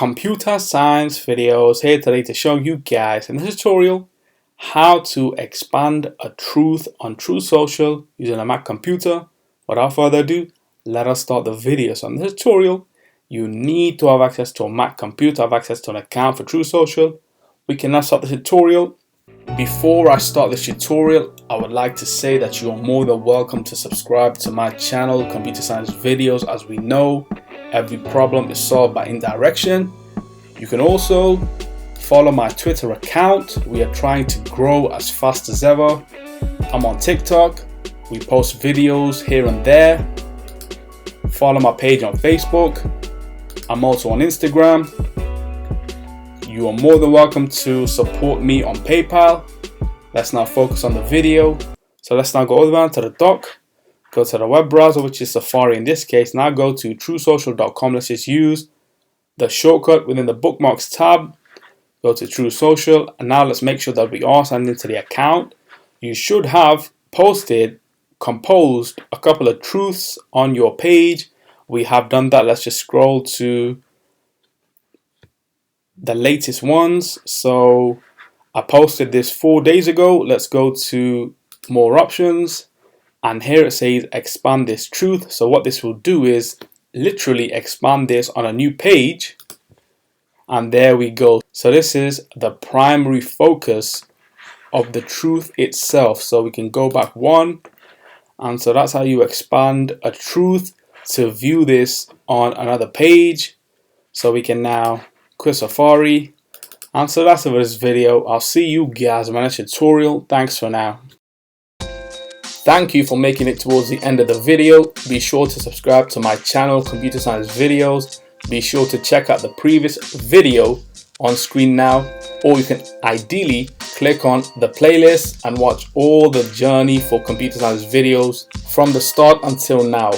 Computer Science Videos here today to show you guys in this tutorial how to expand a truth on Truth Social using a Mac computer. Without further ado, let us start the video. So in this tutorial, you need to have access to a Mac computer, have access to an account for Truth Social. We can now start the tutorial. Before I start this tutorial, I would like to say that you are more than welcome to subscribe to my channel, Computer Science Videos. As we know, every problem is solved by indirection. You can also follow my Twitter account. We are trying to grow as fast as ever. I'm on TikTok. We post videos here and there. Follow my page on Facebook. I'm also on Instagram. You are more than welcome to support me on PayPal. Let's now focus on the video. So let's now go all the way down to the dock. Go to the web browser, which is Safari in this case. Now go to truthsocial.com. Let's just use the shortcut within the bookmarks tab. Go to Truth Social, and now let's make sure that we are signed into the account. You should have composed a couple of truths on your page. We have done that. Let's just scroll to the latest ones. So I posted this 4 days ago. Let's go to more options, and here it says expand this truth. So what this will do is literally expand this on a new page, and there we go. So this is the primary focus of the truth itself. So we can go back one, and so that's how you expand a truth to view this on another page. So we can now quit Safari, and so that's it for this video. I'll see you guys in my next tutorial. Thanks for now. Thank you for making it towards the end of the video. Be sure to subscribe to my channel, Computer Science Videos. Be sure to check out the previous video on screen now, or you can ideally click on the playlist and watch all the journey for Computer Science Videos from the start until now.